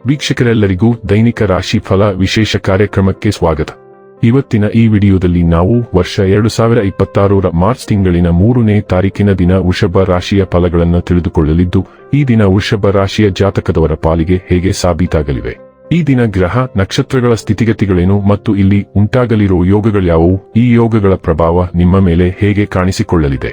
ವೀಕ್ಷಕರೆಲ್ಲರಿಗೂ ದೈನಿಕ ರಾಶಿ ಫಲ ವಿಶೇಷ ಕಾರ್ಯಕ್ರಮಕ್ಕೆ ಸ್ವಾಗತ. ಇವತ್ತಿನ ಈ ವಿಡಿಯೋದಲ್ಲಿ ನಾವು ವರ್ಷ 2026ರ ಮಾರ್ಚ್ ತಿಂಗಳಿನ 3ನೇ ತಾರೀಕಿನ ದಿನ ವೃಷಭ ರಾಶಿಯ ಫಲಗಳನ್ನು ತಿಳಿದುಕೊಳ್ಳಲಿದ್ದು, ಈ ದಿನ ವೃಷಭ ರಾಶಿಯ ಜಾತಕದವರ ಪಾಲಿಗೆ ಹೇಗೆ ಸಾಬೀತಾಗಲಿವೆ, ಈ ದಿನ ಗ್ರಹ ನಕ್ಷತ್ರಗಳ ಸ್ಥಿತಿಗತಿಗಳೇನು ಮತ್ತು ಇಲ್ಲಿ ಉಂಟಾಗಲಿರುವ ಯೋಗಗಳ್ಯಾವುವು, ಈ ಯೋಗಗಳ ಪ್ರಭಾವ ನಿಮ್ಮ ಮೇಲೆ ಹೇಗೆ ಕಾಣಿಸಿಕೊಳ್ಳಲಿದೆ,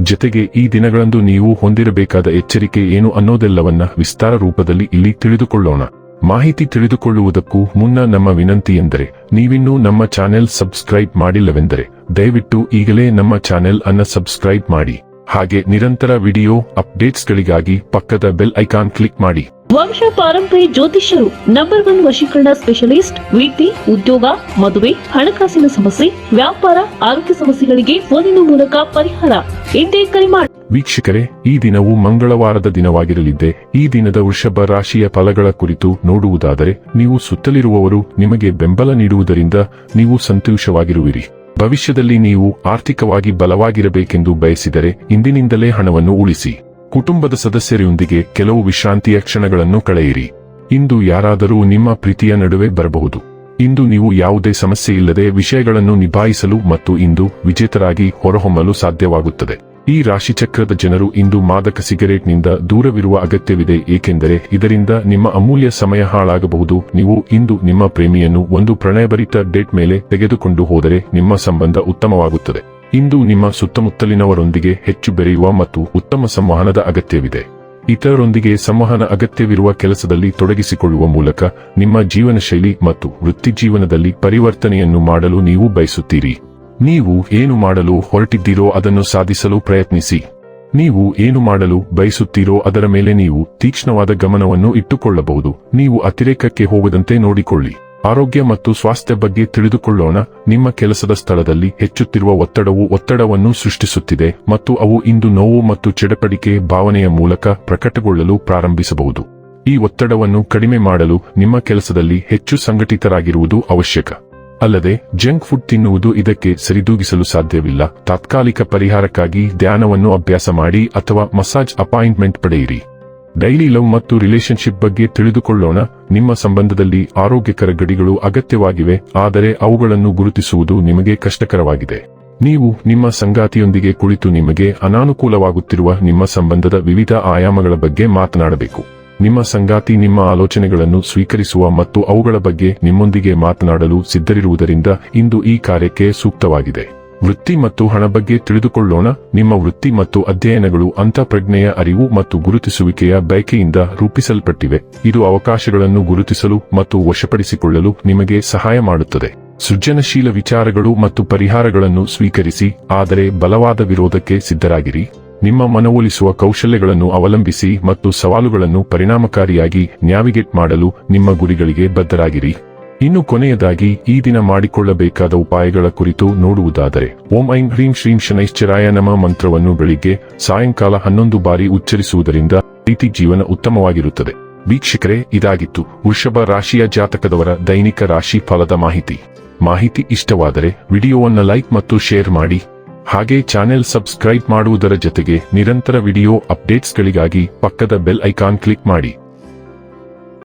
ಜೊತೆಗೆ ಈ ದಿನಗಳಂದು ನೀವು ಹೊಂದಿರಬೇಕಾದ ಎಚ್ಚರಿಕೆ ಏನು ಅನ್ನೋದೆಲ್ಲವನ್ನ ವಿಸ್ತಾರ ರೂಪದಲ್ಲಿ ಇಲ್ಲಿ ತಿಳಿದುಕೊಳ್ಳೋಣ. ಮಾಹಿತಿ ತಿಳಿದುಕೊಳ್ಳುವುದಕ್ಕೂ ಮುನ್ನ ನಮ್ಮ ವಿನಂತಿ ಎಂದರೆ, ನೀವಿನ್ನೂ ನಮ್ಮ ಚಾನೆಲ್ ಸಬ್ಸ್ಕ್ರೈಬ್ ಮಾಡಿಲ್ಲವೆಂದರೆ ದಯವಿಟ್ಟು ಈಗಲೇ ನಮ್ಮ ಚಾನೆಲ್ ಅನ್ನು ಸಬ್ಸ್ಕ್ರೈಬ್ ಮಾಡಿ. ಹಾಗೆ ನಿರಂತರ ವಿಡಿಯೋ ಅಪ್ಡೇಟ್ಸ್ಗಳಿಗಾಗಿ ಪಕ್ಕದ ಬೆಲ್ ಐಕಾನ್ ಕ್ಲಿಕ್ ಮಾಡಿ. ವಂಶ ಪಾರಂಪರ್ಯ ಜ್ಯೋತಿಷ್ಯರು ನಂಬರ್ 1 ವಶೀಕರಣ ಸ್ಪೆಷಲಿಸ್ಟ್. ವೃತ್ತಿ, ಉದ್ಯೋಗ, ಮದುವೆ, ಹಣಕಾಸಿನ ಸಮಸ್ಯೆ, ವ್ಯಾಪಾರ, ಆರೋಗ್ಯ ಸಮಸ್ಯೆಗಳಿಗೆ ಫೋನಿನ ಮೂಲಕ ಪರಿಹಾರ. ಇಂದೇ ಕರೆ ಮಾಡಿ. ವೀಕ್ಷಕರೇ, ಈ ದಿನವು ಮಂಗಳವಾರದ ದಿನವಾಗಿರಲಿದ್ದೆ. ಈ ದಿನದ ವೃಷಭ ರಾಶಿಯ ಫಲಗಳ ಕುರಿತು ನೋಡುವುದಾದರೆ, ನೀವು ಸುತ್ತಲಿರುವವರು ನಿಮಗೆ ಬೆಂಬಲ ನೀಡುವುದರಿಂದ ನೀವು ಸಂತೋಷವಾಗಿರುವಿರಿ. ಭವಿಷ್ಯದಲ್ಲಿ ನೀವು ಆರ್ಥಿಕವಾಗಿ ಬಲವಾಗಿರಬೇಕೆಂದು ಬಯಸಿದರೆ ಇಂದಿನಿಂದಲೇ ಹಣವನ್ನು ಉಳಿಸಿ. ಕುಟುಂಬದ ಸದಸ್ಯರೊಂದಿಗೆ ಕೆಲವು ವಿಶ್ರಾಂತಿಯ ಕ್ಷಣಗಳನ್ನು ಕಳೆಯಿರಿ. ಇಂದು ಯಾರಾದರೂ ನಿಮ್ಮ ಪ್ರೀತಿಯ ನಡುವೆ ಬರಬಹುದು. ಇಂದು ನೀವು ಯಾವುದೇ ಸಮಸ್ಯೆ ಇಲ್ಲದೆ ವಿಷಯಗಳನ್ನು ನಿಭಾಯಿಸಲು ಮತ್ತು ಇಂದು ವಿಜೇತರಾಗಿ ಹೊರಹೊಮ್ಮಲು ಸಾಧ್ಯವಾಗುತ್ತದೆ. ಈ ರಾಶಿಚಕ್ರದ ಜನರು ಇಂದು ಮಾದಕ ಸಿಗರೇಟ್ನಿಂದ ದೂರವಿರುವ ಅಗತ್ಯವಿದೆ, ಏಕೆಂದರೆ ಇದರಿಂದ ನಿಮ್ಮ ಅಮೂಲ್ಯ ಸಮಯ ಹಾಳಾಗಬಹುದು. ನೀವು ಇಂದು ನಿಮ್ಮ ಪ್ರೇಮಿಯನ್ನು ಒಂದು ಪ್ರಣಯಭರಿತ ಡೇಟ್ ಮೇಲೆ ತೆಗೆದುಕೊಂಡು ಹೋದರೆ ನಿಮ್ಮ ಸಂಬಂಧ ಉತ್ತಮವಾಗುತ್ತದೆ. ಇಂದು ನಿಮ್ಮ ಸುತ್ತಮುತ್ತಲಿನವರೊಂದಿಗೆ ಹೆಚ್ಚು ಬೆರೆಯುವ ಮತ್ತು ಉತ್ತಮ ಸಂವಹನದ ಅಗತ್ಯವಿದೆ. ಇತರರೊಂದಿಗೆ ಸಂವಹನ ಅಗತ್ಯವಿರುವ ಕೆಲಸದಲ್ಲಿ ತೊಡಗಿಸಿಕೊಳ್ಳುವ ಮೂಲಕ ನಿಮ್ಮ ಜೀವನ ಶೈಲಿ ಮತ್ತು ವೃತ್ತಿಜೀವನದಲ್ಲಿ ಪರಿವರ್ತನೆಯನ್ನು ಮಾಡಲು ನೀವು ಬಯಸುತ್ತೀರಿ. ನೀವು ಏನು ಮಾಡಲು ಹೊರಟಿದ್ದೀರೋ ಅದನ್ನು ಸಾಧಿಸಲು ಪ್ರಯತ್ನಿಸಿ. ನೀವು ಏನು ಮಾಡಲು ಬಯಸುತ್ತೀರೋ ಅದರ ಮೇಲೆ ನೀವು ತೀಕ್ಷ್ಣವಾದ ಗಮನವನ್ನು ಇಟ್ಟುಕೊಳ್ಳಬಹುದು. ನೀವು ಅತಿರೇಕಕ್ಕೆ ಹೋಗದಂತೆ ನೋಡಿಕೊಳ್ಳಿ. ಆರೋಗ್ಯ ಮತ್ತು ಸ್ವಾಸ್ಥ್ಯ ಬಗ್ಗೆ ತಿಳಿದುಕೊಳ್ಳೋಣ. ನಿಮ್ಮ ಕೆಲಸದ ಸ್ಥಳದಲ್ಲಿ ಹೆಚ್ಚುತ್ತಿರುವ ಒತ್ತಡವು ಒತ್ತಡವನ್ನು ಸೃಷ್ಟಿಸುತ್ತಿದೆ ಮತ್ತು ಅವು ಇಂದು ನೋವು ಮತ್ತು ಚಡಪಡಿಕೆ ಭಾವನೆಯ ಮೂಲಕ ಪ್ರಕಟಗೊಳ್ಳಲು ಪ್ರಾರಂಭಿಸಬಹುದು. ಈ ಒತ್ತಡವನ್ನು ಕಡಿಮೆ ಮಾಡಲು ನಿಮ್ಮ ಕೆಲಸದಲ್ಲಿ ಹೆಚ್ಚು ಸಂಘಟಿತರಾಗಿರುವುದು ಅವಶ್ಯಕ. ಅಲ್ಲದೆ ಜಂಕ್ ಫುಡ್ ತಿನ್ನುವುದು ಇದಕ್ಕೆ ಸರಿದೂಗಿಸಲು ಸಾಧ್ಯವಿಲ್ಲ. ತಾತ್ಕಾಲಿಕ ಪರಿಹಾರಕ್ಕಾಗಿ ಧ್ಯಾನವನ್ನು ಅಭ್ಯಾಸ ಮಾಡಿ ಅಥವಾ ಮಸಾಜ್ ಅಪಾಯಿಂಟ್ಮೆಂಟ್ ಪಡೆಯಿರಿ. ಡೈಲಿ ಲವ್ ಮತ್ತು ರಿಲೇಶನ್ಶಿಪ್ ಬಗ್ಗೆ ತಿಳಿದುಕೊಳ್ಳೋಣ. ನಿಮ್ಮ ಸಂಬಂಧದಲ್ಲಿ ಆರೋಗ್ಯಕರ ಗಡಿಗಳು ಅಗತ್ಯವಾಗಿವೆ, ಆದರೆ ಅವುಗಳನ್ನು ಗುರುತಿಸುವುದು ನಿಮಗೆ ಕಷ್ಟಕರವಾಗಿದೆ. ನೀವು ನಿಮ್ಮ ಸಂಗಾತಿಯೊಂದಿಗೆ ಕುಳಿತು ನಿಮಗೆ ಅನಾನುಕೂಲವಾಗುತ್ತಿರುವ ನಿಮ್ಮ ಸಂಬಂಧದ ವಿವಿಧ ಆಯಾಮಗಳ ಬಗ್ಗೆ ಮಾತನಾಡಬೇಕು. ನಿಮ್ಮ ಸಂಗಾತಿ ನಿಮ್ಮ ಆಲೋಚನೆಗಳನ್ನು ಸ್ವೀಕರಿಸುವ ಮತ್ತು ಅವುಗಳ ಬಗ್ಗೆ ನಿಮ್ಮೊಂದಿಗೆ ಮಾತನಾಡಲು ಸಿದ್ಧರಿರುವುದರಿಂದ ಇಂದು ಈ ಕಾರ್ಯಕ್ಕೆ ಸೂಕ್ತವಾಗಿದೆ. ವೃತ್ತಿ ಮತ್ತು ಹಣ ಬಗ್ಗೆ ತಿಳಿದುಕೊಳ್ಳೋಣ. ನಿಮ್ಮ ವೃತ್ತಿ ಮತ್ತು ಅಧ್ಯಯನಗಳು ಅಂತಃಪ್ರಜ್ಞೆಯ ಅರಿವು ಮತ್ತು ಗುರುತಿಸುವಿಕೆಯ ಬಯಕೆಯಿಂದ ರೂಪಿಸಲ್ಪಟ್ಟಿವೆ. ಇದು ಅವಕಾಶಗಳನ್ನು ಗುರುತಿಸಲು ಮತ್ತು ವಶಪಡಿಸಿಕೊಳ್ಳಲು ನಿಮಗೆ ಸಹಾಯ ಮಾಡುತ್ತದೆ. ಸೃಜನಶೀಲ ವಿಚಾರಗಳು ಮತ್ತು ಪರಿಹಾರಗಳನ್ನು ಸ್ವೀಕರಿಸಿ, ಆದರೆ ಬಲವಾದ ವಿರೋಧಕ್ಕೆ ಸಿದ್ಧರಾಗಿರಿ. ನಿಮ್ಮ ಮನವೊಲಿಸುವ ಕೌಶಲ್ಯಗಳನ್ನು ಅವಲಂಬಿಸಿ ಮತ್ತು ಸವಾಲುಗಳನ್ನು ಪರಿಣಾಮಕಾರಿಯಾಗಿ ನ್ಯಾವಿಗೇಟ್ ಮಾಡಲು ನಿಮ್ಮ ಗುರಿಗಳಿಗೆ ಬದ್ಧರಾಗಿರಿ. ಇನ್ನು ಕೊನೆಯದಾಗಿ ಈ ದಿನ ಮಾಡಿಕೊಳ್ಳಬೇಕಾದ ಉಪಾಯಗಳ ಕುರಿತು ನೋಡುವುದಾದರೆ, ಓಂ ಐಂ ಹ್ರೀಂ ಶ್ರೀಂ ಶನೈಶ್ಚರಾಯ ನಮಃ ಮಂತ್ರವನ್ನು ಬೆಳಿಗ್ಗೆ ಸಾಯಂಕಾಲ 11 ಬಾರಿ ಉಚ್ಚರಿಸುವುದರಿಂದ ಪ್ರೀತಿ ಜೀವನ ಉತ್ತಮವಾಗಿರುತ್ತದೆ. ವೀಕ್ಷಕರೇ, ಇದಾಗಿತ್ತು ವೃಷಭ ರಾಶಿಯ ಜಾತಕದವರ ದೈನಿಕ ರಾಶಿ ಫಲದ ಮಾಹಿತಿ ಇಷ್ಟವಾದರೆ ವಿಡಿಯೋವನ್ನು ಲೈಕ್ ಮತ್ತು ಶೇರ್ ಮಾಡಿ. ಹಾಗೆ ಚಾನೆಲ್ ಸಬ್ಸ್ಕ್ರೈಬ್ ಮಾಡುವುದರ ಜೊತೆಗೆ ನಿರಂತರ ವಿಡಿಯೋ ಅಪ್ಡೇಟ್ಸ್ಗಳಿಗಾಗಿ ಪಕ್ಕದ ಬೆಲ್ ಐಕಾನ್ ಕ್ಲಿಕ್ ಮಾಡಿ.